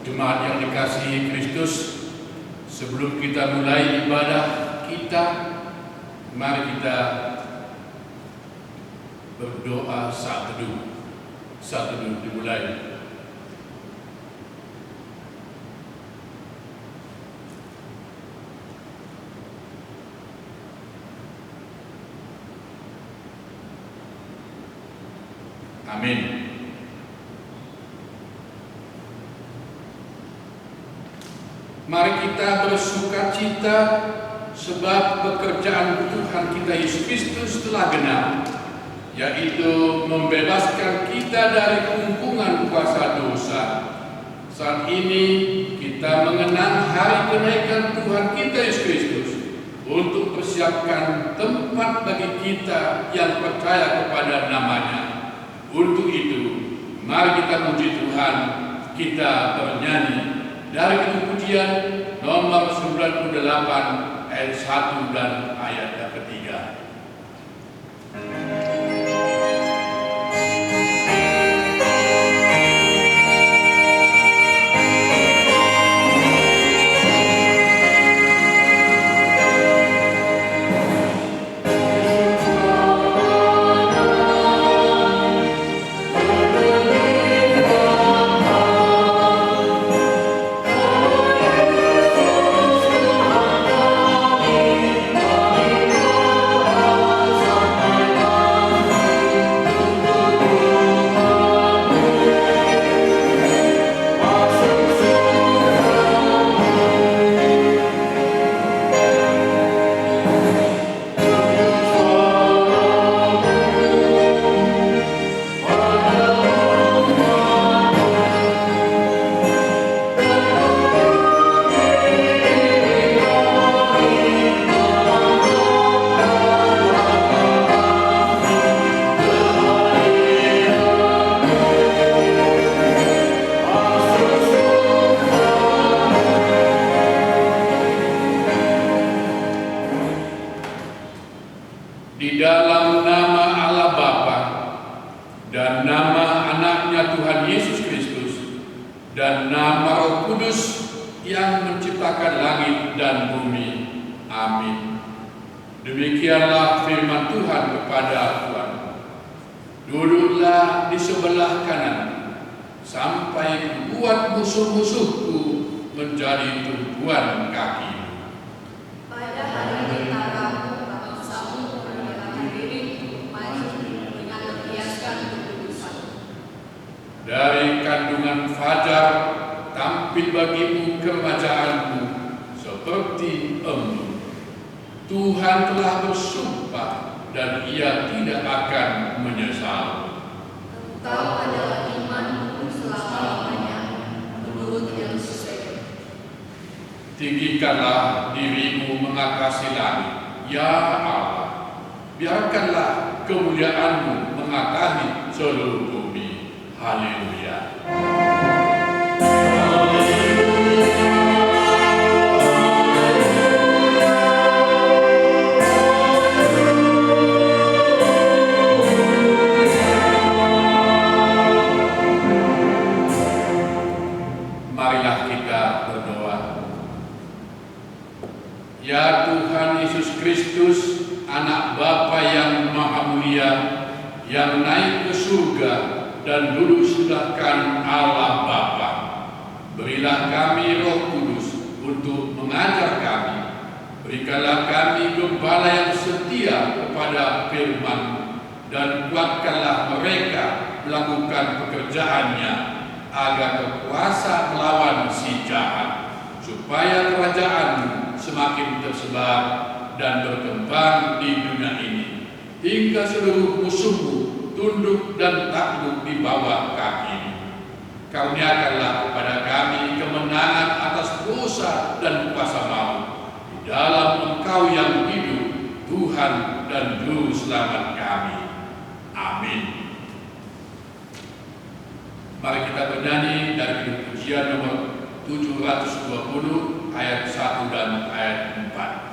Jemaat yang dikasihi Kristus, sebelum kita mulai ibadah kita, mari kita berdoa saat teduh. Saat teduh dimulai. Amin. Mari kita bersukacita sebab pekerjaan Tuhan kita Yesus Kristus telah genap, yaitu membebaskan kita dari kungkungan kuasa dosa. Saat ini kita mengenang hari kenaikan Tuhan kita Yesus Kristus untuk persiapkan tempat bagi kita yang percaya kepada namanya. Untuk itu, mari kita puji Tuhan, kita bernyanyi dari pujian nomor 98 ayat 1 dan ayat yang ketiga. Di dalam nama Allah Bapa dan nama anaknya Tuhan Yesus Kristus dan nama Roh Kudus yang menciptakan langit dan bumi. Amin. Demikianlah firman Tuhan kepada Tuhan. Duduklah di sebelah kanan sampai buat musuh-musuhku menjadi tumpuan kaki. Pada hari tentaramu bangsamu menyerahkan diri maju dengan membiaskan kekudusan. Dari kandungan fajar tampil bagimu kerajaanmu seperti embun. Tuhan telah bersumpah dan Ia tidak akan menyesal. Engkau adalah imanku selama-lamanya, menurut yang sesuai. Tinggikanlah dirimu mengatasi langit, ya Allah. Biarkanlah kemuliaan-Mu mengatahi seluruh bumi. Haleluya. Marilah kita berdoa. Ya Tuhan Yesus Kristus, Anak Bapa yang Maha Mulia, yang naik ke surga dan duduk sebelah kanan Allah Bapa, berilah kami Roh Kudus untuk mengajar kami. Berikanlah kami gembala yang setia kepada firman, dan kuatkanlah mereka melakukan pekerjaannya, agar berkuasa melawan si jahat, supaya kerajaan-Mu semakin tersebar dan berkembang di dunia ini, hingga seluruh musuh-Mu tunduk dan takluk di bawah kaki-Mu. Karuniakanlah kepada kami kemenangan atas dosa dan kuasa maut, di dalam Engkau yang hidup, Tuhan dan Juru Selamat kami. Amin. Mari kita bernyanyi dari pujian nomor 720 ayat 1 dan ayat 4.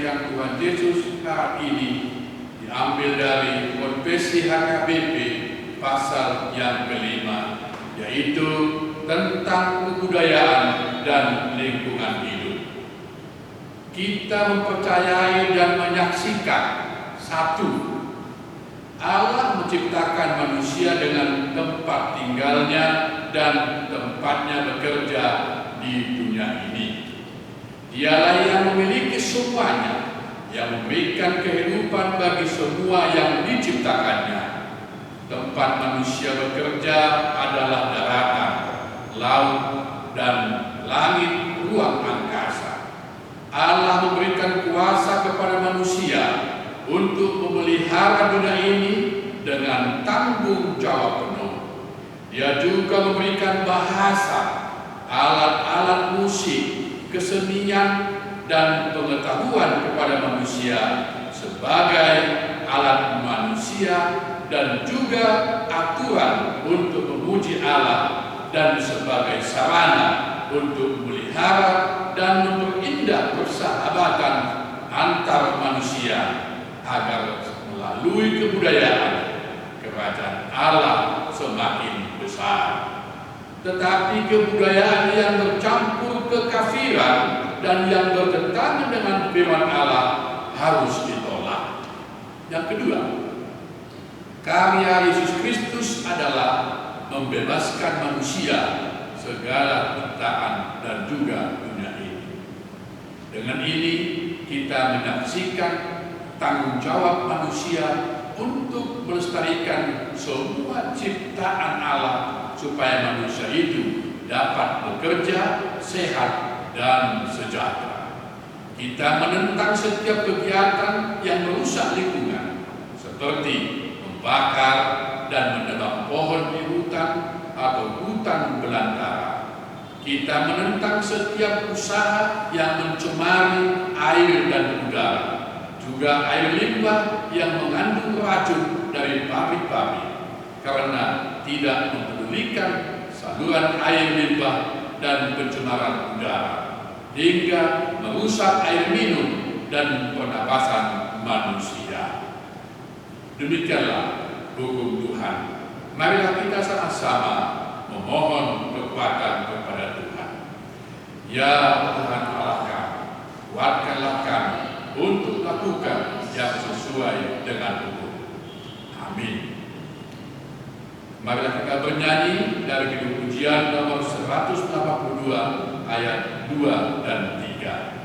disampaikan Tuhan Yesus hari ini diambil dari Konfesi HKBP pasal yang kelima, yaitu tentang kebudayaan dan lingkungan hidup. Kita mempercayai dan menyaksikan satu, Allah menciptakan manusia dengan tempat tinggalnya dan tempatnya bekerja di dunia ini. Dialah yang memiliki semuanya, yang memberikan kehidupan bagi semua yang diciptakannya. Tempat manusia bekerja adalah daratan, laut, dan langit ruang angkasa. Allah memberikan kuasa kepada manusia untuk memelihara dunia ini dengan tanggung jawab penuh. Dia juga memberikan bahasa, alat-alat musik, kesenian, dan pengetahuan kepada manusia sebagai alat manusia dan juga aturan untuk memuji Allah dan sebagai sarana untuk memelihara dan memperindah persahabatan antar manusia agar melalui kebudayaan kerajaan Allah semakin besar. Tetapi kebudayaan yang bercampur kekafiran dan yang bertentangan dengan firman Allah harus ditolak. Yang kedua, karya Yesus Kristus adalah membebaskan manusia segala ciptaan dan juga dunia ini. Dengan ini kita menyaksikan tanggung jawab manusia untuk melestarikan semua ciptaan Allah supaya manusia itu dapat bekerja sehat dan sejahtera. Kita menentang setiap kegiatan yang merusak lingkungan, seperti membakar dan menebang pohon di hutan atau hutan belantara. Kita menentang setiap usaha yang mencemari air dan udara, juga air limbah yang mengandung racun dari pabrik-pabrik, karena tidak mempedulikan saluran air limbah dan pencemaran udara, hingga merusak air minum dan pernapasan manusia. Demikianlah hukum Tuhan. Marilah kita sama-sama memohon kekuatan kepada Tuhan. Ya Tuhan Allah kami, kuatkanlah kami untuk lakukan yang sesuai dengan hukum. Amin. Marilah kita bernyanyi dari Kidung Pujian nomor 182 ayat 2 dan 3.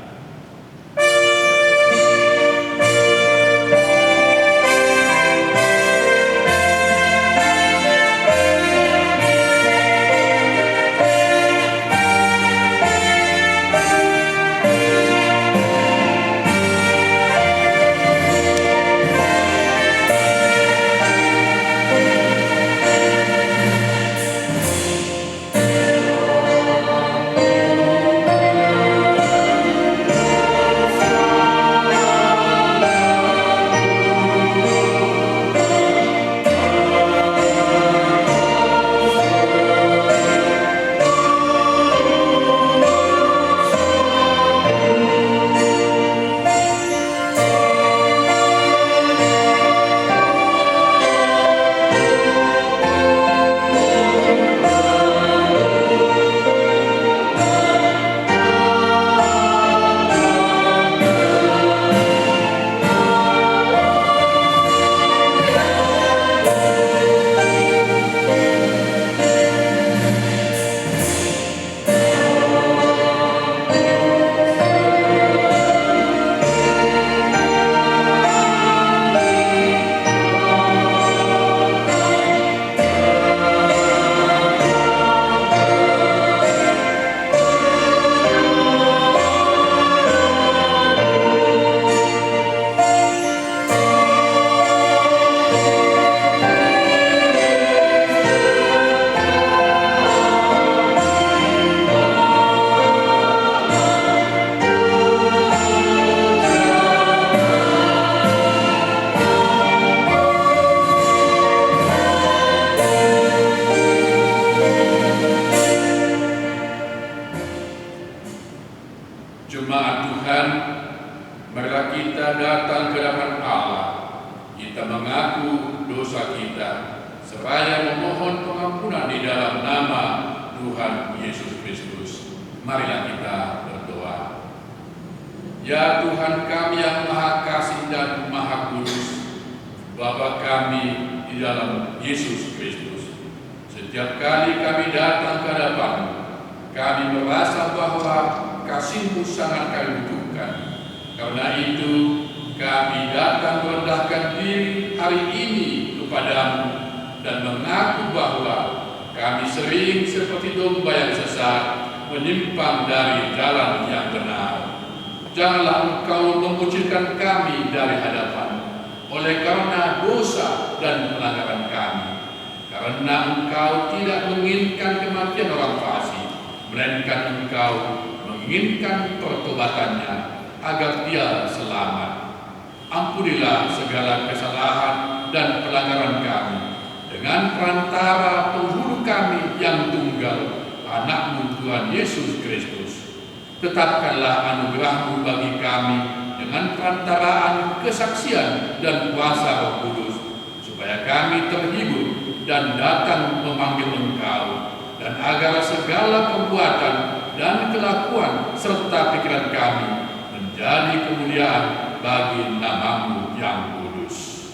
ketika kita datang ke hadapan Allah, kita mengaku dosa kita, seraya memohon pengampunan di dalam nama Tuhan Yesus Kristus. Marilah kita berdoa. Ya Tuhan kami yang Maha Kasih dan Maha Kudus, Bapa kami di dalam Yesus Kristus, setiap kali kami datang ke hadapan-Mu, kami merasa bahwa kasih-Mu sangat kami butuhkan. Karena itu, kami datang merendahkan diri hari ini kepada-Mu dan mengaku bahwa kami sering seperti domba yang sesat, menyimpang dari jalan yang benar. Janganlah Engkau mengucilkan kami dari hadapan oleh karena dosa dan pelanggaran kami. Karena Engkau tidak menginginkan kematian orang fasik, melainkan Engkau menginginkan pertobatannya agar dia selamat. Ampunilah segala kesalahan dan pelanggaran kami dengan perantara penghulu kami yang tunggal, Anak-Mu Tuhan Yesus Kristus. Tetapkanlah anugerah-Mu bagi kami dengan perantaraan kesaksian dan kuasa Roh Kudus, supaya kami terhibur dan datang memanggil Engkau, dan agar segala perbuatan dan kelakuan serta pikiran kami menjadi kemuliaan bagi nama-Mu yang kudus.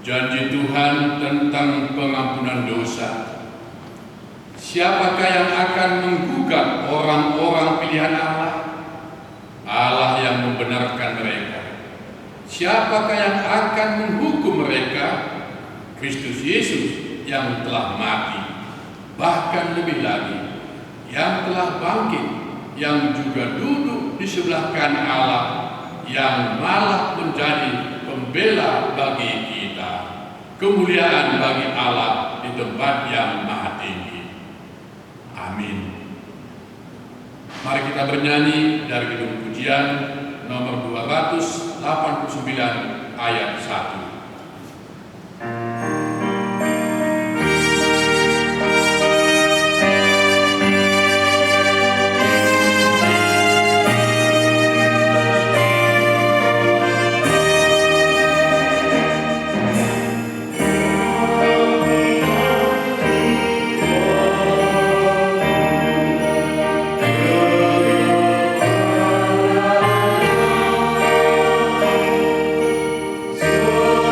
Janji Tuhan tentang pengampunan dosa. Siapakah yang akan menggugat orang-orang pilihan Allah? Allah yang membenarkan mereka. Siapakah yang akan menghukum mereka? Kristus Yesus yang telah mati, bahkan lebih lagi, yang telah bangkit, yang juga duduk di sebelah kanan Allah, yang malah menjadi pembela bagi kita. Kemuliaan bagi Allah di tempat yang maha tinggi. Amin. Mari kita bernyanyi dari Kidung Pujian nomor 289 ayat 1. So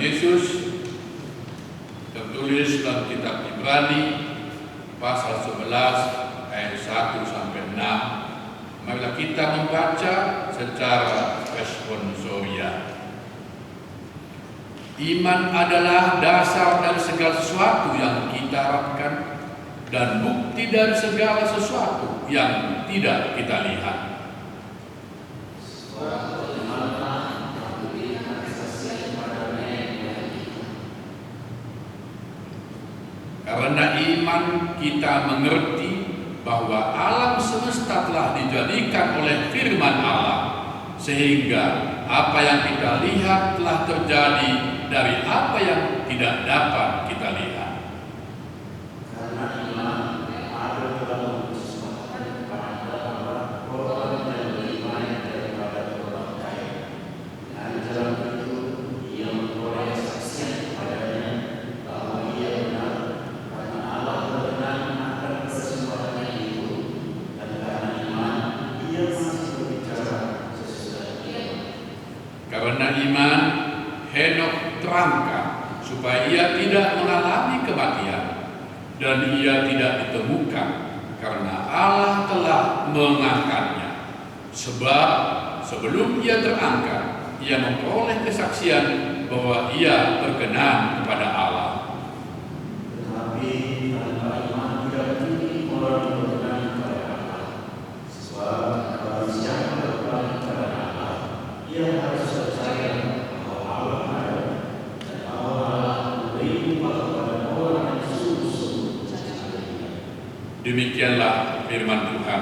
Yesus tertulis dalam kitab Ibrani pasal 11 ayat 1 sampai 6. Marilah kita membaca secara responsorial. Iman adalah dasar dari segala sesuatu yang kita harapkan dan bukti dari segala sesuatu yang tidak kita lihat. Karena iman kita mengerti bahwa alam semesta telah dijadikan oleh firman Allah, sehingga apa yang kita lihat telah terjadi dari apa yang tidak dapat kita lihat. Karena iman ada dalam sesuatu pada orang yang lebih baik daripada orang kaya. Dan dalam itu ia memperoleh saksian kepadanya bahwa ia benar, karena Allah berkenan akan persembahannya itu, dan karena iman ia masih berbicara sesudah itu. Karena iman Henokh terangkat supaya ia tidak mengalami kematian, dan ia tidak ditemukan karena Allah telah mengangkatnya. Sebab sebelum ia terangkat, ia memperoleh kesaksian bahwa ia berkenan kepada Allah. Tetapi tanpa iman tidak mungkin orang berkenan kepada Allah. Sebab barang siapa berkenan kepada Allah, ia harus percaya bahwa Allah ada dan bahwa Allah memberi upah kepada orang yang sungguh-sungguh mencari Dia. Demikianlah firman Tuhan.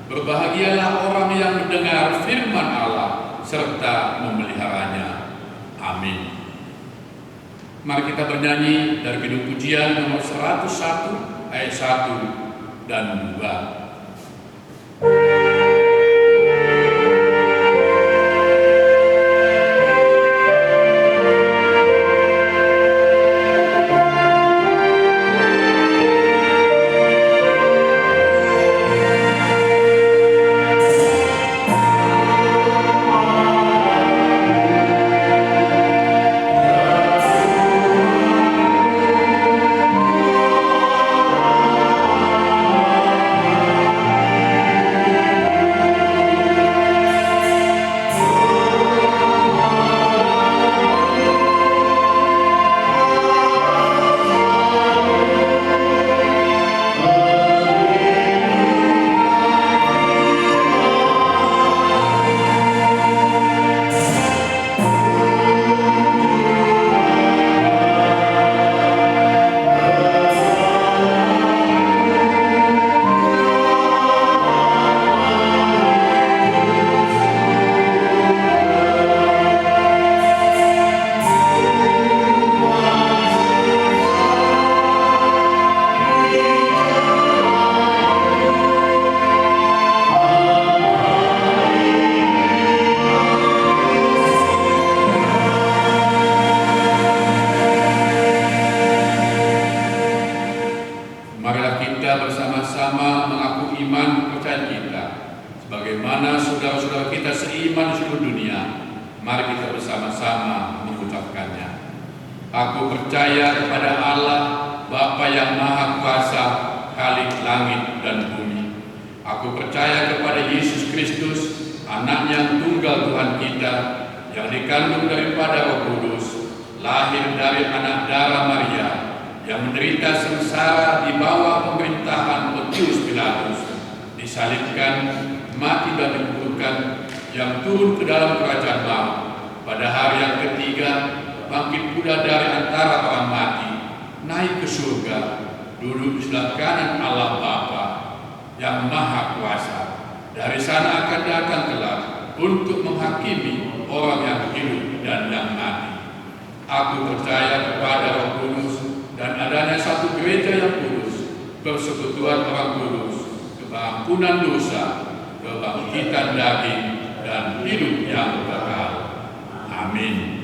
Berbahagialah orang yang mendengar firman Allah serta memeliharanya. Amin. Mari kita bernyanyi dari Kidung Pujian nomor 101 ayat 1 dan 2. Aku percaya kepada Allah, Bapa yang Maha Kuasa, Khalik langit dan bumi. Aku percaya kepada Yesus Kristus, Anak yang tunggal Tuhan kita, yang dikandung daripada Roh Kudus, lahir dari anak darah Maria, yang menderita sengsara di bawah pemerintahan Pontius Pilatus, disalibkan, mati dan dikuburkan, yang turun ke dalam kerajaan maut, pada hari yang ketiga bangkit pula dari antara orang mati, naik ke surga, duduk di sebelah kanan Allah Bapa yang Maha Kuasa. Dari sana akan datang kelak untuk menghakimi orang yang hidup dan yang mati. Aku percaya kepada Roh Kudus dan adanya satu gereja yang kudus, persekutuan orang kudus, pengampunan dosa, kebangkitan daging, dan hidup yang kekal. Amin.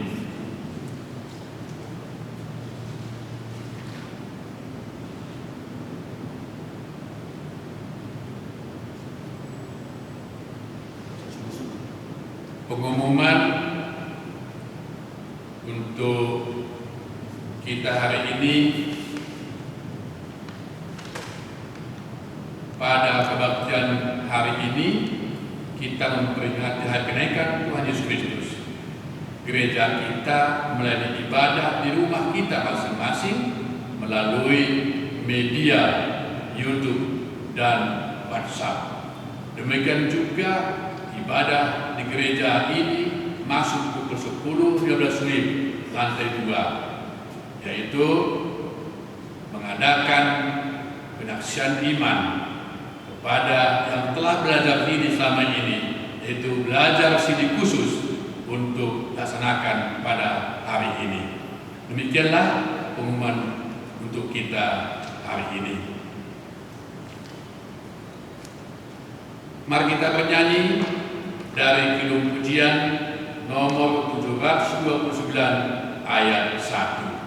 Pengumuman untuk kita hari ini pada kebaktian hari ini kita memperingati hari kenaikan Tuhan Yesus Kristus. Gereja kita melayani ibadah di rumah kita masing-masing melalui media YouTube dan WhatsApp. Demikian juga ibadah di gereja ini masuk pukul 10.15 menit lantai 2, yaitu mengadakan penyaksian iman kepada yang telah belajar ini selama ini, yaitu belajar sidi khusus untuk dilaksanakan pada hari ini. Demikianlah pengumuman untuk kita hari ini. Mari kita bernyanyi dari Kidung Pujian nomor 729 ayat 1.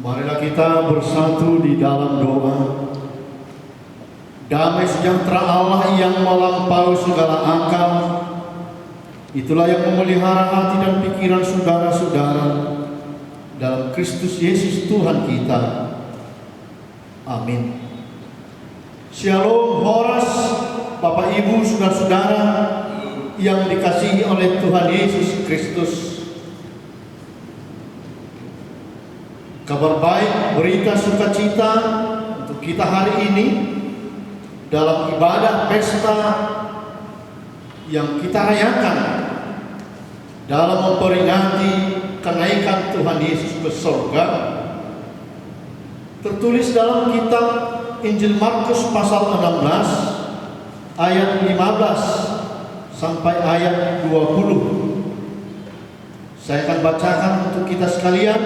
Marilah kita bersatu di dalam doa. Damai sejahtera Allah yang melampaui segala akal, itulah yang memelihara hati dan pikiran saudara-saudara dalam Kristus Yesus Tuhan kita. Amin. Shalom Horas, Bapak Ibu, saudara-saudara yang dikasihi oleh Tuhan Yesus Kristus. Kabar baik, berita sukacita untuk kita hari ini dalam ibadah pesta yang kita rayakan dalam memperingati kenaikan Tuhan Yesus ke surga. Tertulis dalam kitab Injil Markus pasal 16 ayat 15 sampai ayat 20. Saya akan bacakan untuk kita sekalian.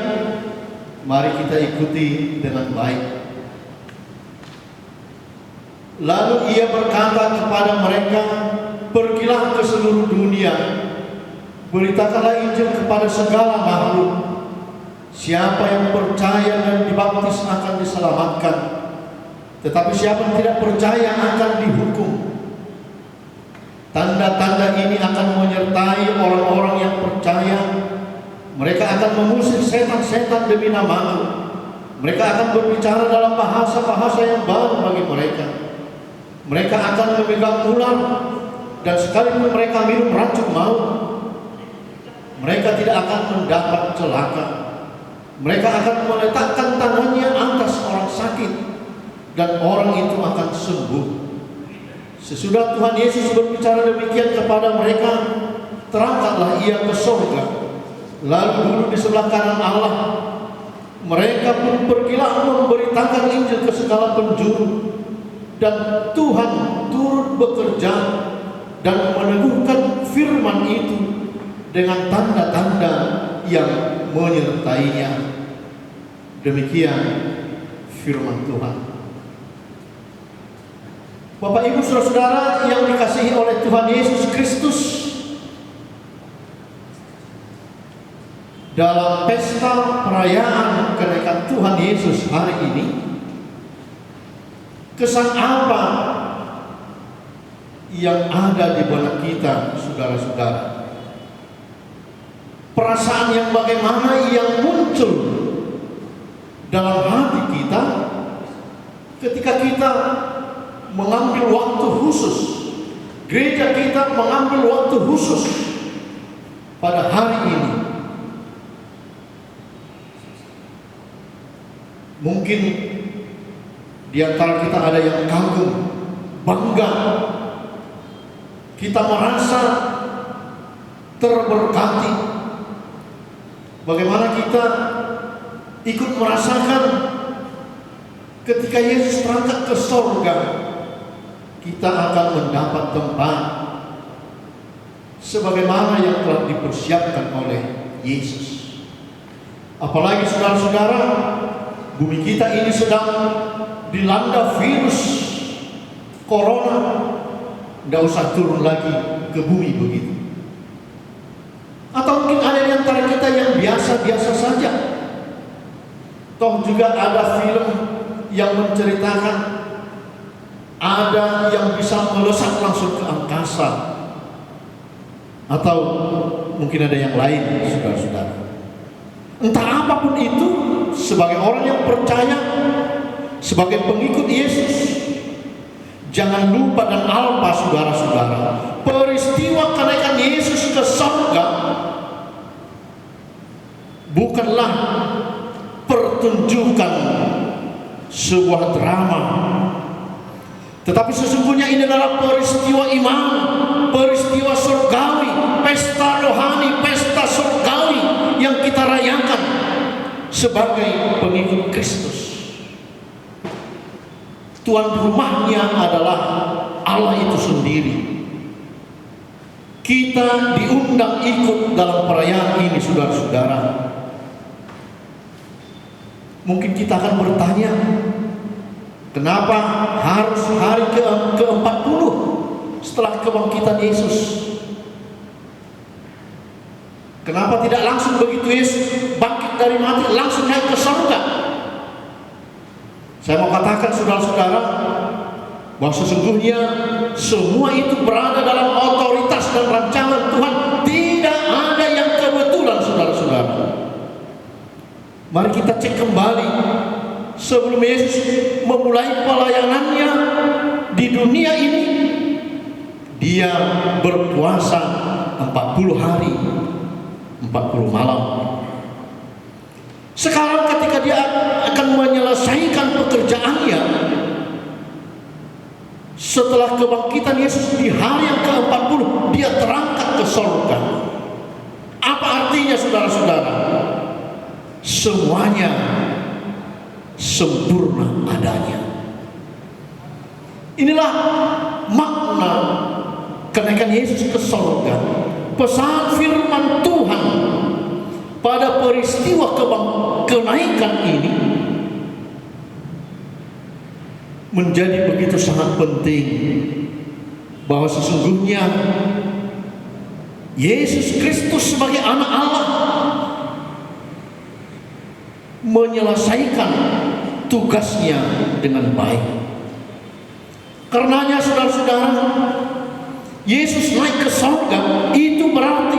Mari kita ikuti dengan baik. Lalu ia berkata kepada mereka, pergilah ke seluruh dunia, beritakanlah Injil kepada segala makhluk. Siapa yang percaya dan dibaptis akan diselamatkan, tetapi siapa yang tidak percaya akan dihukum. Tanda-tanda ini akan menyertai orang-orang yang percaya. Mereka akan mengusir setan-setan demi namaku. Mereka akan berbicara dalam bahasa-bahasa yang baru bagi mereka. Mereka akan memegang ular, dan sekalipun mereka minum racun maut, mereka tidak akan mendapat celaka. Mereka akan meletakkan tangannya atas orang sakit, dan orang itu akan sembuh. Sesudah Tuhan Yesus berbicara demikian kepada mereka, terangkatlah ia ke surga, lalu duduk di sebelah kanan Allah. Mereka pun pergilah memberitakan Injil ke segala penjuru, dan Tuhan turut bekerja dan meneguhkan firman itu dengan tanda-tanda yang menyertainya. Demikian firman Tuhan. Bapak Ibu Saudara-saudara yang dikasihi oleh Tuhan Yesus Kristus, dalam pesta perayaan kenaikan Tuhan Yesus hari ini, kesan apa yang ada di benak kita, saudara-saudara? Perasaan yang bagaimana yang muncul dalam hati kita ketika kita mengambil waktu khusus, gereja kita mengambil waktu khusus pada hari ini? Mungkin di antara kita ada yang kagum, bangga, kita merasa terberkati. Bagaimana kita ikut merasakan ketika Yesus terangkat ke surga, kita akan mendapat tempat sebagaimana yang telah dipersiapkan oleh Yesus. Apalagi saudara-saudara, bumi kita ini sedang dilanda virus corona. Tidak usah turun lagi ke bumi begitu. Atau mungkin ada di antara kita yang biasa-biasa saja. Toh juga ada film yang menceritakan ada yang bisa melesat langsung ke angkasa. Atau mungkin ada yang lain, saudara-saudara. Entah apapun itu, sebagai orang yang percaya, sebagai pengikut Yesus, jangan lupa dan alpa, saudara-saudara, peristiwa kenaikan Yesus ke surga bukanlah pertunjukan sebuah drama, tetapi sesungguhnya ini adalah peristiwa iman, peristiwa surgawi, pesta rohani, pesta surgawi yang kita rayakan sebagai pengikut Kristus. Tuan rumahnya adalah Allah itu sendiri. Kita diundang ikut dalam perayaan ini, saudara-saudara. Mungkin kita akan bertanya, kenapa harus hari ke-40 setelah kebangkitan Yesus? Kenapa tidak langsung begitu Yesus bangkit dari mati langsung naik ke surga? Saya mau katakan, saudara-saudara, bahwa sesungguhnya semua itu berada dalam otoritas dan rancangan Tuhan. Tidak ada yang kebetulan, saudara-saudara. Mari kita cek kembali sebelum Yesus memulai pelayanannya di dunia ini. Dia berpuasa 40 hari 40 malam. Sekarang ketika dia akan menyelesaikan pekerjaannya setelah kebangkitan Yesus di hari yang ke-40, dia terangkat ke surga. Apa artinya, saudara-saudara? Semuanya sempurna adanya. Inilah makna kenaikan Yesus ke surga. Pesan firman Tuhan pada peristiwa kenaikan ini menjadi begitu sangat penting, bahwa sesungguhnya Yesus Kristus sebagai anak Allah menyelesaikan tugasnya dengan baik. Karenanya, saudara-saudara, Yesus naik ke surga itu berarti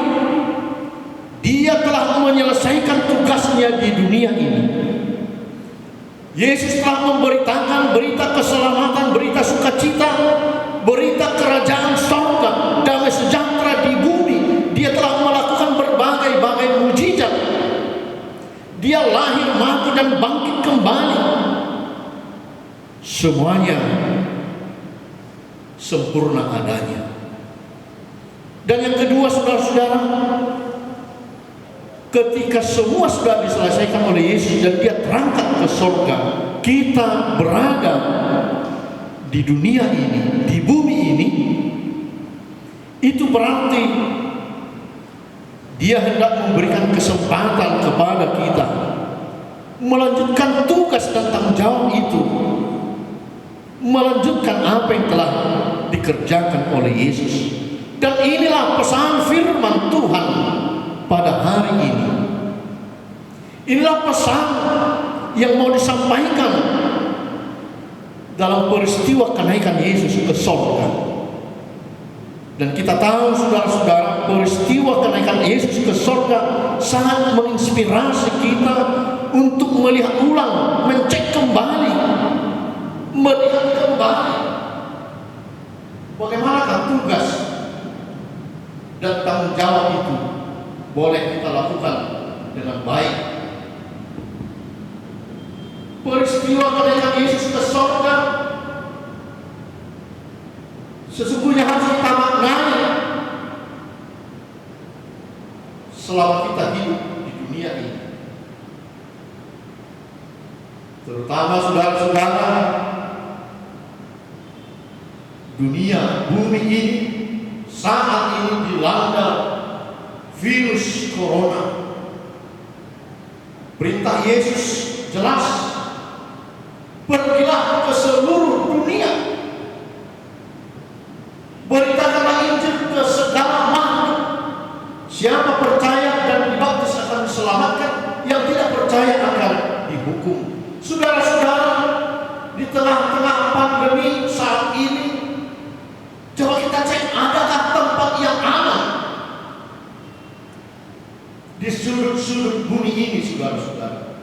dia telah menyelesaikan tugasnya di dunia ini. Yesus telah memberitakan berita keselamatan, berita sukacita, berita kerajaan surga, damai sejahtera di bumi. Dia telah melakukan berbagai mujizat. Dia lahir, mati, dan bangkit kembali. Semuanya sempurna adanya. Dan yang kedua, saudara-saudara, ketika semua sudah diselesaikan oleh Yesus dan dia terangkat ke surga, kita berada di dunia ini, di bumi ini, itu berarti dia hendak memberikan kesempatan kepada kita melanjutkan tugas dan tanggung jawab itu, melanjutkan apa yang telah dikerjakan oleh Yesus. Dan inilah pesan firman Tuhan pada hari ini. Inilah pesan yang mau disampaikan dalam peristiwa kenaikan Yesus ke surga. Dan kita tahu, saudara-saudara, peristiwa kenaikan Yesus ke surga sangat menginspirasi kita untuk melihat ulang, mencek kembali, melihat kembali bagaimanakah tugas dan tanggung jawab itu boleh kita lakukan dengan baik. Peristiwa kenaikan Yesus ke surga sesungguhnya harus kita maknai selama kita hidup di dunia ini. Terutama saudara-saudara, dunia, bumi ini saat ini dilanda virus corona. Perintah Yesus jelas, pergilah ke seluruh dunia, beritakanlah Injil ke segala makhluk. Siapa percaya dan dibaptis akan diselamatkan, yang tidak percaya akan dihukum. Saudara-saudara, di tengah-tengah pandemi saat ini, coba kita cek, adakah tempat yang aman di sudut-sudut bumi ini, saudara-saudara?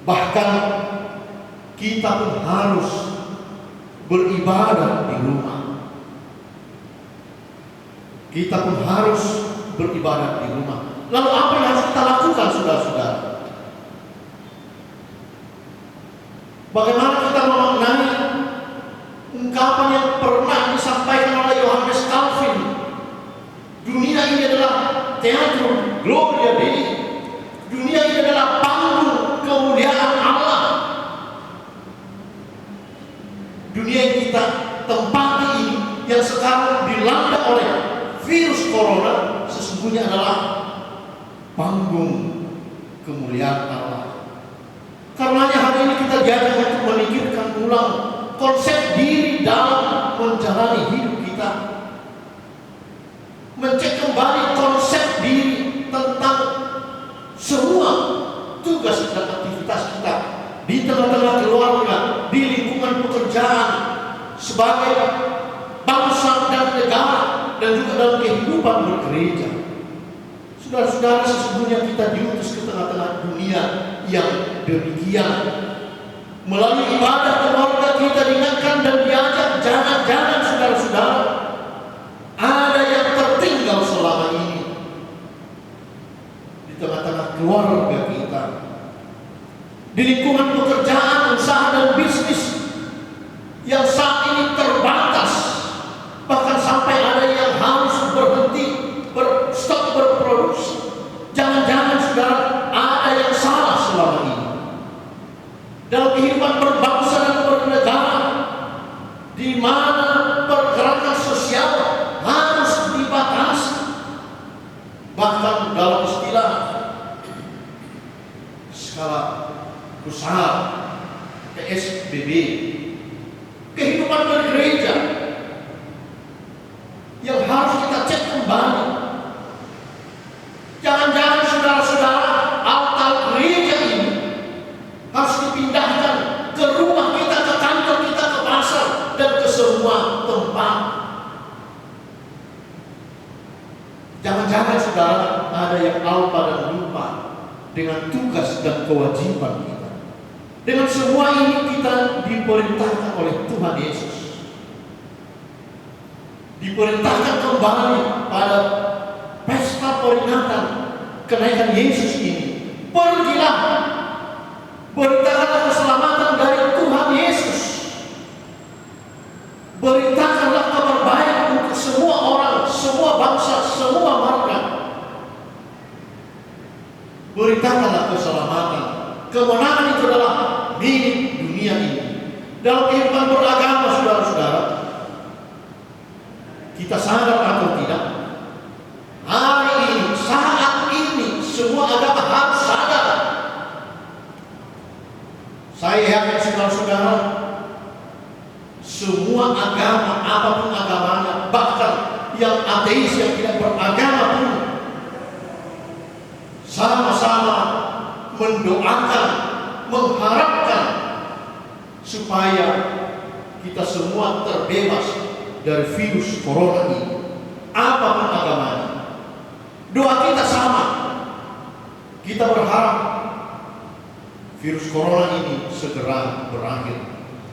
Bahkan kita pun harus beribadah di rumah. Kita pun harus beribadah di rumah. Lalu apa yang harus kita lakukan, saudara-saudara? Bagaimana kita memaknai ungkapan yang pernah disampaikan oleh Yohanes Calvin? Dunia ini adalah teatro Gloria Dei. Dunia ini adalah panggung kemuliaan Allah. Dunia yang kita tempati ini, yang sekarang dilanda oleh virus corona, sesungguhnya adalah panggung kemuliaan Allah. Karenanya hari ini kita diajak untuk memikirkan ulang konsep diri dalam menjalani hidup kita. Mencek kembali konsep diri tentang semua tugas dan aktivitas kita di tengah-tengah keluarga, di lingkungan pekerjaan, sebagai bangsa dan negara, dan juga dalam kehidupan bergereja. Saudara-saudara, sesungguhnya kita diutus ke tengah-tengah dunia yang demikian. Melalui ibadah keluarga kita diingatkan dan diajak, jangan-jangan saudara-saudara ada yang tertinggal selama ini di tengah-tengah keluarga kita, di lingkungan pekerjaan, usaha dan bisnis yang saat ini terbatas, bahkan sampai ada yang harus berhenti, stop berproduksi. Jangan-jangan saudara ada yang salah selama ini dalam kehidupan berbangsa dan bernegara, di mana pergerakan sosial harus dibatasi. Bahkan dalam istilah skala besar PSBB, kehidupan bergereja yang harus kita cek kembali. Jangan-jangan saudara-saudara, altar gereja ini harus dipindahkan ke rumah kita, ke kantor kita, ke pasar, dan ke semua tempat. Jangan-jangan saudara ada yang alpa dan lupa dengan tugas dan kewajiban kita. Dengan semua ini kita diperintahkan oleh Tuhan Yesus, diperintahkan kembali pada pesta peringatan kenaikan Yesus ini. Pergilah, beritakanlah keselamatan dari Tuhan Yesus, beritakanlah kabar baik untuk semua orang itu adalah milik dunia ini. Dalam kehidupan beragama, saudara-saudara, kita sadar atau tidak, hari ini, saat ini, semua agama harus sadar. Saya yakin saudara-saudara, semua agama, apapun agamanya, bahkan yang ateis, yang tidak beragama pun, sama-sama mendoakan, mengharapkan supaya kita semua terbebas dari virus corona ini, apapun agamanya. Doa kita sama. Kita berharap virus corona ini segera berakhir.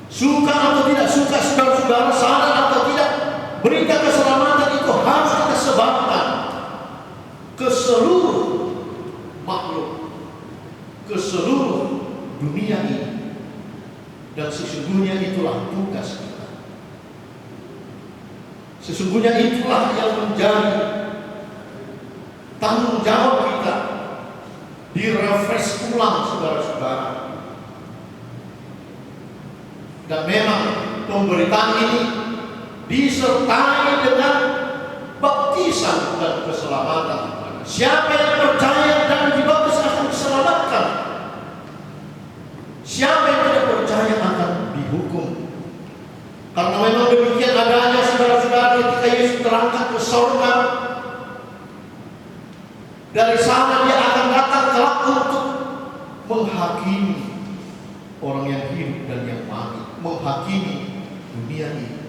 Suka atau tidak suka, saudara-saudara, sadar atau tidak, berita keselamatan itu harus kita sebarkan ke seluruh makhluk, ke seluruh dunia ini. Dan sesungguhnya itulah tugas kita. Sesungguhnya itulah yang menjadi tanggung jawab kita. Direfresh ulang, saudara-saudara. Dan memang pemberitaan ini disertai dengan baptisan dan keselamatan. Siapa yang percaya dan dibaptis akan diselamatkan. Siapa yang tidak percaya akan dihukum. Karena memang demikian adanya, saudara-saudara, ketika Yesus terangkat ke surga, dari sana dia akan datang kelak untuk menghakimi orang yang hidup dan yang mati, menghakimi dunia ini.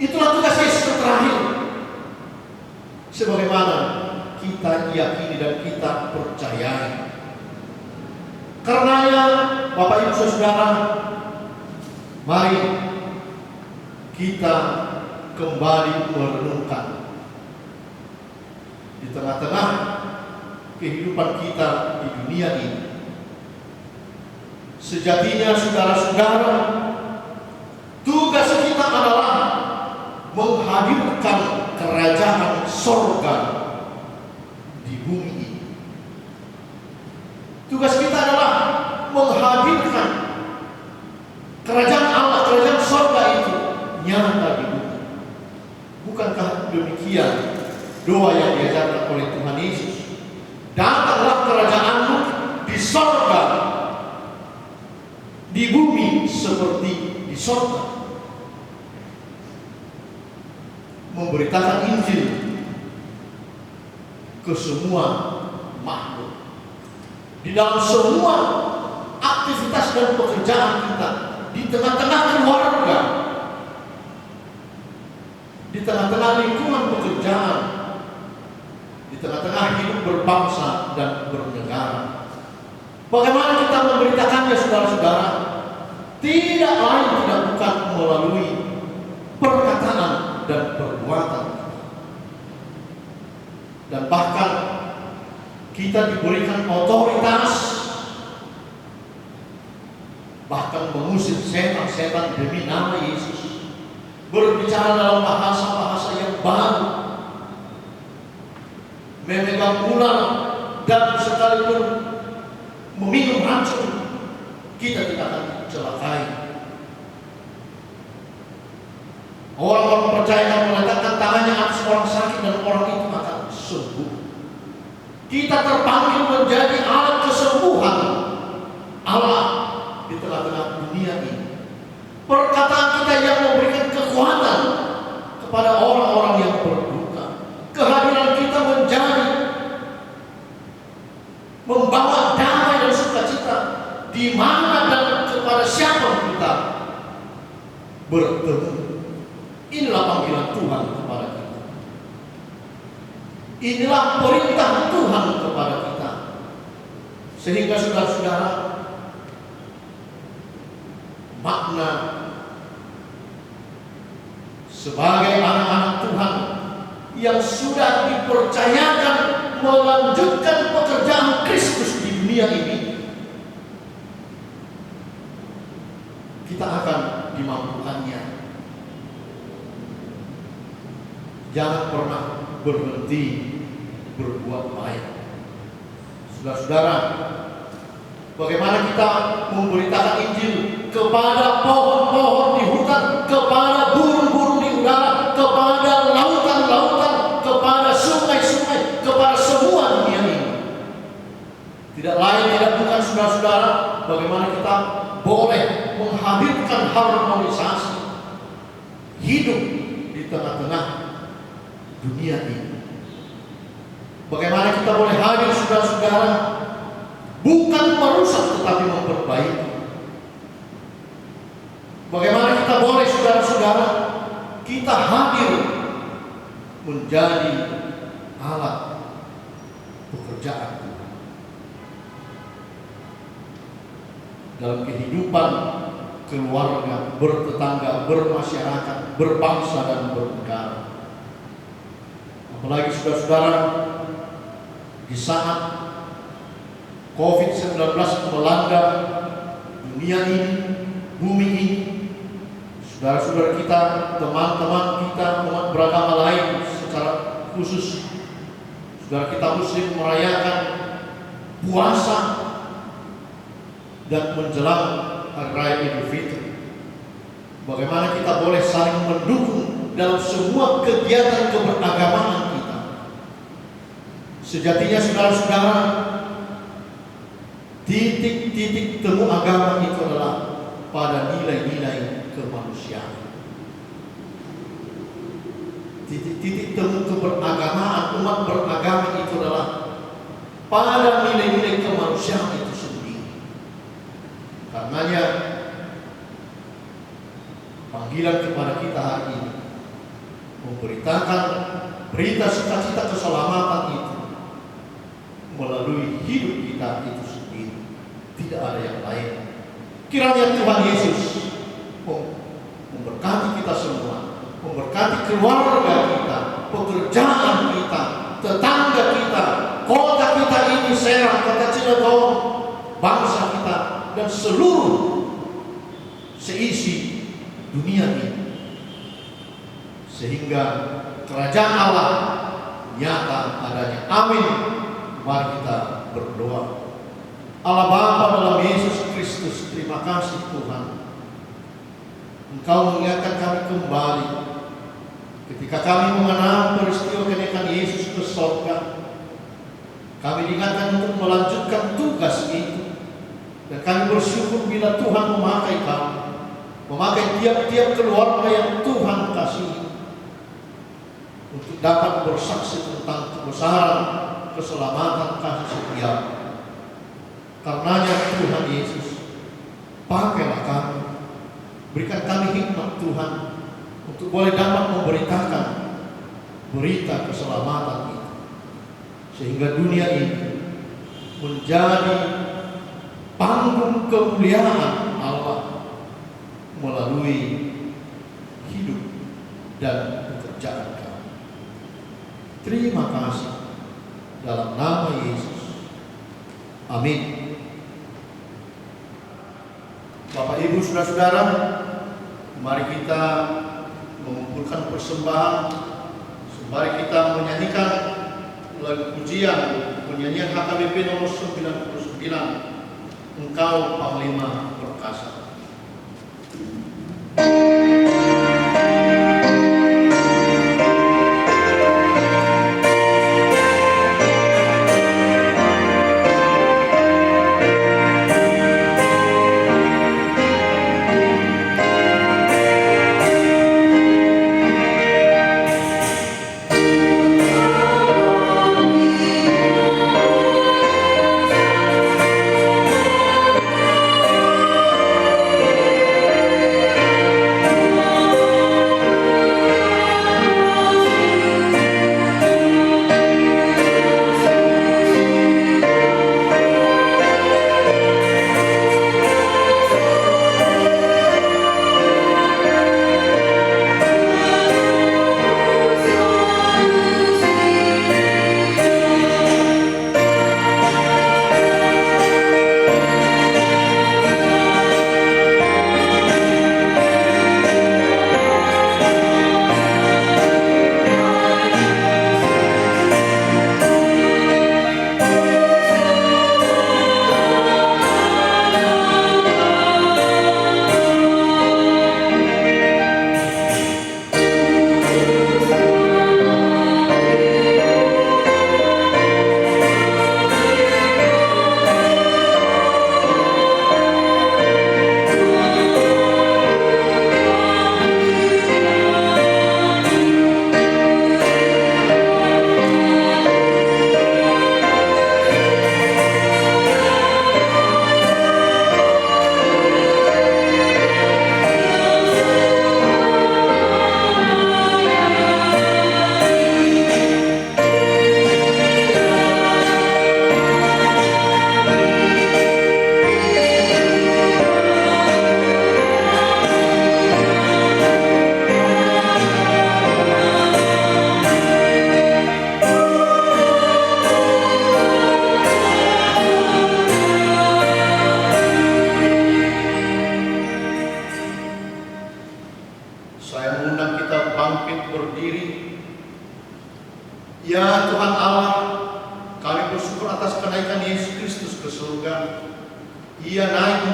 Itulah tugas Yesus terakhir. Sebagaimana kita yakini dan kita percayai. Karenanya, Bapak Ibu Saudara, mari kita kembali merenungkan di tengah-tengah kehidupan kita di dunia ini. Sejatinya, saudara-saudara, tugas kita adalah menghadirkan kerajaan sorga di bumi ini. Tugas kita adalah menghadirkan kerajaan Allah, kerajaan sorga itu nyata di bumi. Bukankah demikian doa yang diajarkan oleh Tuhan Yesus? Datanglah kerajaan-Mu di sorga, di bumi seperti di sorga. Memberitakan Injil ke semua makhluk. Di dalam semua aktivitas dan pekerjaan kita, di tengah-tengah keluarga, di tengah-tengah lingkungan pekerjaan, di tengah-tengah hidup berbangsa dan bernegara. Bagaimana kita memberitakannya, saudara-saudara? Tidak lain tidak bukan melalui perkataan dan perbuatan. Dan bahkan kita diberikan otoritas, bahkan mengusir setan-setan demi nama Yesus. Berbicara dalam bahasa-bahasa yang baru, memegang ular, dan sekalipun meminum racun, kita tidak akan dicelakai. Orang-orang percaya yang meletakkan tangannya atas orang sakit dan orang itu akan sembuh. Kita terpanggil menjadi alat kesembuhan Allah di tengah-tengah dunia ini. Perkataan kita yang memberikan kekuatan kepada orang-orang yang berduka. Kehadiran kita menjadi membawa damai dan sukacita di mana dan kepada siapa kita bertemu. Inilah panggilan Tuhan kepada kita. Inilah perintah Tuhan kepada kita. Sehingga saudara-saudara, makna sebagai anak-anak Tuhan yang sudah dipercayakan melanjutkan pekerjaan Kristus di dunia ini, kita akan dimampukannya. Jangan pernah berhenti berbuat baik. Saudara-saudara, Bagaimana kita memberitakan Injil kepada pohon-pohon di hutan, kepada burung-burung di udara, kepada lautan-lautan, kepada sungai-sungai, kepada semua dunia ini. Tidak lain tidak bukan saudara-saudara, bagaimana kita boleh menghadirkan harmonisasi hidup di tengah-tengah dunia ini. Bagaimana kita boleh hadir saudara-saudara, bukan merusak tetapi memperbaiki. Bagaimana kita boleh saudara-saudara, kita hadir menjadi alat pekerjaan Tuhan dalam kehidupan keluarga, bertetangga, bermasyarakat, berbangsa dan bernegara. Apalagi saudara-saudara, di saat COVID-19 melanda dunia ini, bumi ini, saudara-saudara kita, teman-teman kita, umat beragama lain secara khusus, saudara kita Muslim merayakan puasa dan menjelang Hari Raya Idul Fitri. Bagaimana kita boleh saling mendukung dalam semua kegiatan keberagamaan kita. Sejatinya saudara-saudara, titik-titik temu agama itu adalah pada nilai-nilai kemanusiaan. Titik-titik temu keberagamaan umat beragama itu adalah pada nilai-nilai kemanusiaan itu sendiri. Karenanya panggilan kepada kita hari ini memberitakan berita sukacita keselamatan itu melalui hidup kita itu sendiri. Tidak ada yang lain. Kiranya Tuhan Yesus memberkati kita semua, memberkati keluarga kita, pekerjaan kita, tetangga kita, kota kita ini, Serang, kota Cilegon, bangsa kita, dan seluruh seisi dunia ini, sehingga kerajaan Allah nyata adanya. Amin. Mari kita berdoa. Allah Bapa dalam Yesus Kristus, terima kasih Tuhan, Engkau mengingatkan kami kembali ketika kami mengenal peristiwa kenaikan Yesus ke surga. Kami diingatkan untuk melanjutkan tugas itu, dan kami bersyukur bila Tuhan memakai kami, memakai tiap-tiap keluarga yang Tuhan kasihi untuk dapat bersaksi tentang kebesaran, keselamatan, kasih setia. Karenanya Tuhan Yesus, pakailah kami, berikan kami hikmat Tuhan untuk boleh dapat memberitakan berita keselamatan itu, sehingga dunia ini menjadi panggung kemuliaan Allah melalui hidup dan pekerjaan kami. Terima kasih dalam nama Yesus. Amin. Bapak Ibu saudara-saudara, mari kita mengumpulkan persembahan sembari kita menyanyikan lagu pujian penyanyian HKBP nomor 99, Engkau Panglima Perkasa. Engkau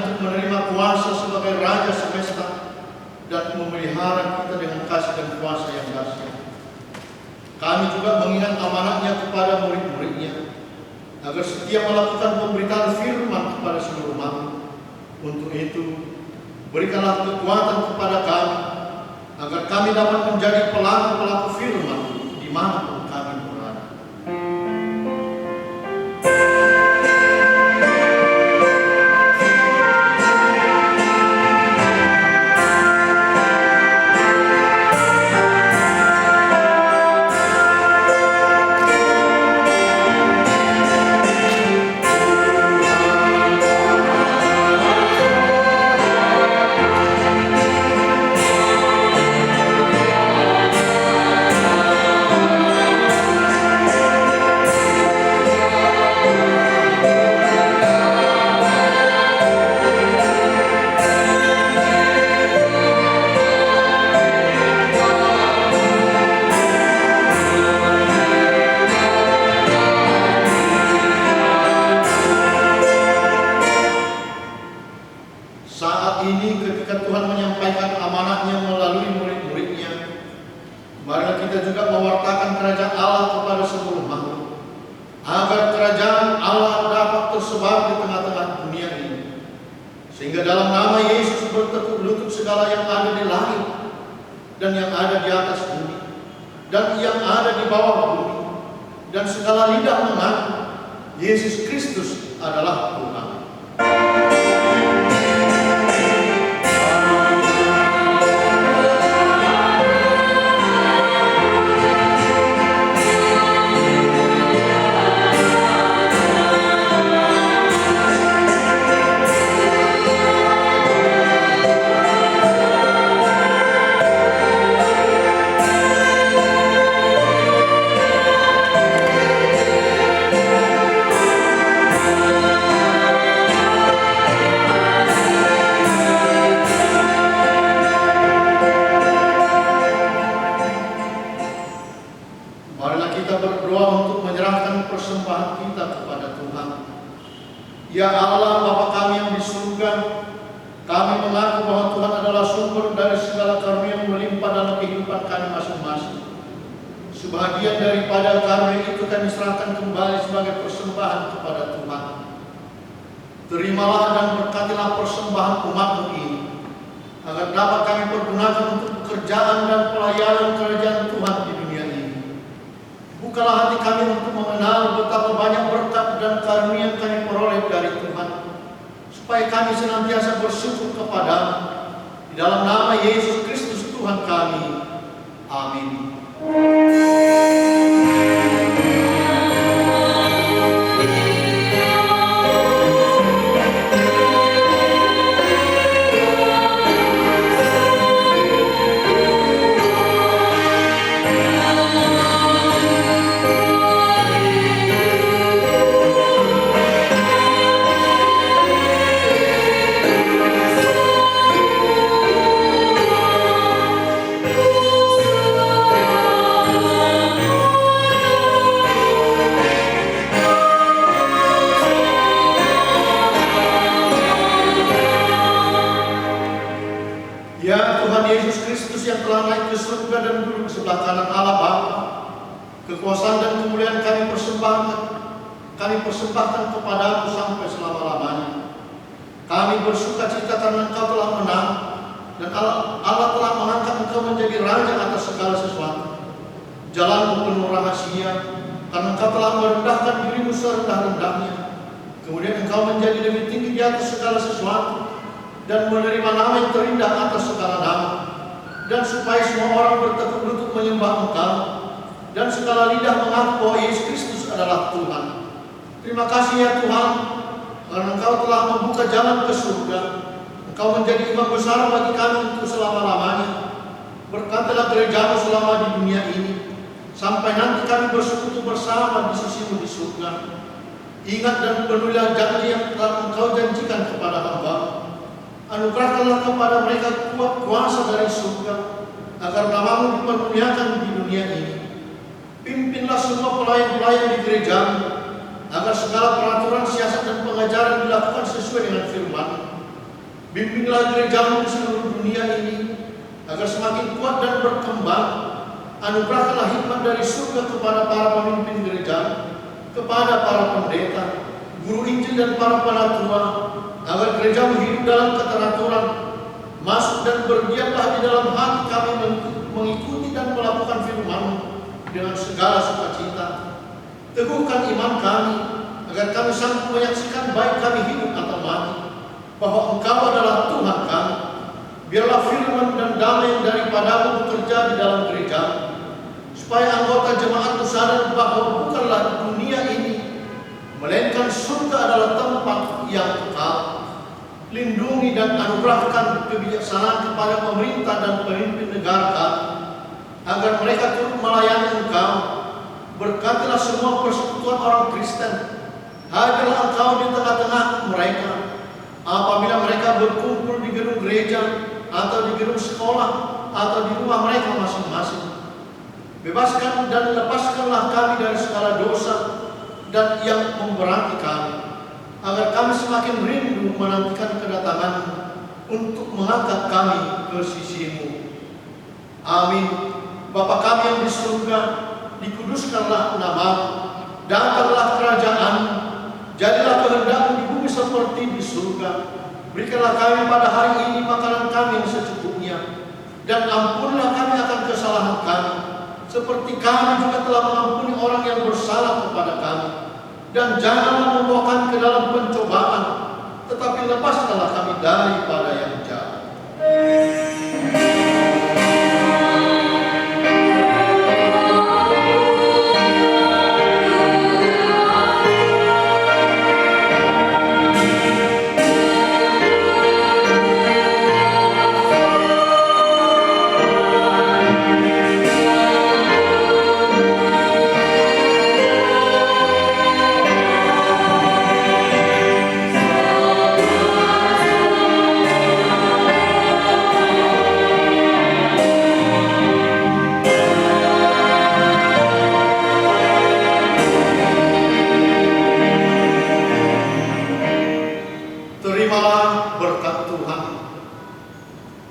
untuk menerima kuasa sebagai Raja semesta dan memelihara kita dengan kasih dan kuasa yang dahsyat. Kami juga mengingat amanatnya kepada murid-muridnya, agar setia melakukan pemberitaan firman kepada seluruh makhluk. Untuk itu, berikanlah kekuatan kepada kami, agar kami dapat menjadi pelaku-pelaku firman di mana kami berada. Saat ini ketika Tuhan menyampaikan amanatnya melalui murid-muridnya, marilah kita juga mewartakan kerajaan Allah kepada seluruh makhluk, agar kerajaan Allah dapat tersebar di tengah-tengah dunia ini, sehingga dalam nama Yesus bertekuk lutut segala yang ada di langit dan yang ada di atas bumi dan yang ada di bawah bumi, dan segala lidah mengaku Yesus Kristus adalah Tuhan. Marilah kita berdoa untuk menyerahkan persembahan kita kepada Tuhan. Ya Allah, Bapa kami yang di surga, kami mengaku bahwa Tuhan adalah sumber dari segala karunia yang melimpah dalam kehidupan kami masing-masing. Sebahagian daripada karunia itu kami serahkan kembali sebagai persembahan kepada Tuhan. Terimalah dan berkatilah persembahan umat-Mu ini, agar dapat kami pergunakan untuk pekerjaan dan pelayanan kerajaan Tuhan di dunia ini. Bukalah hati kami untuk mengenal betapa banyak berkat dan karunia yang kami peroleh dari Tuhan, supaya kami senantiasa bersyukur kepada-Mu. Di dalam nama Yesus Kristus Tuhan kami. Amin. Ya Tuhan Yesus Kristus yang telah naik ke surga dan duduk sebelah kanan Allah Bapa, kekuasaan dan kemuliaan kami persembahkan kepadamu sampai selama-lamanya. Kami bersuka cita karena Engkau telah menang, dan Allah telah mengangkat Engkau menjadi Raja atas segala sesuatu. Jalanmu penuh rahasia, karena Engkau telah merendahkan dirimu serendah-rendahnya. Kemudian Engkau menjadi lebih tinggi di atas segala sesuatu, dan menerima nama yang terindah atas segala nama, dan supaya semua orang bertekuk lutut menyembah Engkau, dan segala lidah mengaku bahwa Yesus Kristus adalah Tuhan. Terima kasih ya Tuhan, karena Engkau telah membuka jalan ke surga. Engkau menjadi imam besar bagi kami untuk selama-lamanya. Berkatilah gereja-Mu selama di dunia ini, sampai nanti kami bersekutu bersama di sisi-Mu di surga. Ingat dan penuhilah janji yang telah Engkau janjikan kepada hamba-Mu. Anugerahkanlah kepada mereka kuat kuasa dari surga, agar nama-Mu dipermuliakan di dunia ini. Pimpinlah semua pelayan-pelayan di gereja-Mu, agar segala peraturan, siasat, dan pengajaran dilakukan sesuai dengan firman, Bimbinglah gerejamu di seluruh dunia ini agar semakin kuat dan berkembang. Anugerahkanlah hikmat dari surga kepada para pemimpin gereja, kepada para pendeta, guru Injil dan para penatua, agar gerejamu hidup dalam keteraturan. Masuk dan berdiamlah di dalam hati kami mengikuti dan melakukan firman-Mu dengan segala sukacita. Teguhkan iman kami agar kami sanggup menyaksikan baik kami hidup atau mati, bahwa Engkau adalah Tuhan kami. Biarlah firman dan damai daripada-Mu bekerja di dalam gereja, supaya anggota jemaat-Mu sadar bahwa bukanlah dunia ini, melainkan surga adalah tempat yang kekal. Lindungi dan anugerahkan kebijaksanaan kepada pemerintah dan pemimpin negara kami, agar mereka turut melayani Engkau. Berkatilah semua persekutuan orang Kristen. Hadirlah Engkau di tengah-tengah mereka. Apabila mereka berkumpul di gedung gereja, atau di gedung sekolah, atau di rumah mereka masing-masing. Bebaskan dan lepaskanlah kami dari segala dosa dan yang memberati kami, agar kami semakin rindu menantikan kedatangan-Mu untuk mengangkat kami ke sisi-Mu. Amin. Bapa kami yang di surga, dikuduskanlah nama-Mu, datanglah kerajaan-Mu, jadilah kehendak-Mu di bumi seperti di surga. Berikanlah kami pada hari ini makanan kami yang secukupnya, dan ampunilah kami akan kesalahan kami, seperti kami juga telah mengampuni orang yang bersalah kepada kami. Dan janganlah membawa kami ke dalam pencobaan, tetapi lepaskanlah kami daripada yang jahat. Terimalah berkat Tuhan.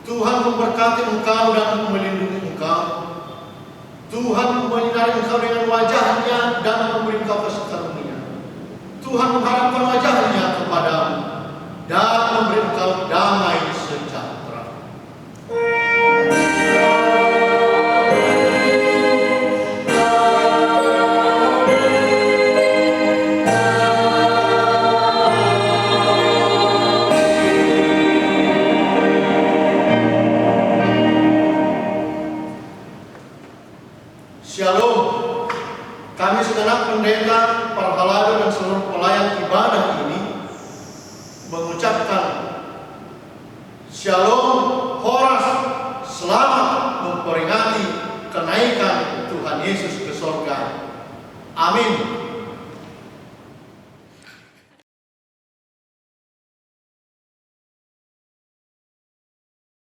Tuhan memberkati engkau dan melindungi engkau. Tuhan menyinari engkau dengan wajah-Nya dan memberi engkau kasih karunia. Tuhan mengharapkan wajah-Nya kepadamu dan memberi engkau damai sejahtera. Shalom. Kami segenap pendeta, para halayak dan seluruh pelayan ibadah ini mengucapkan Shalom Horas, selamat memperingati kenaikan Tuhan Yesus ke surga. Amin.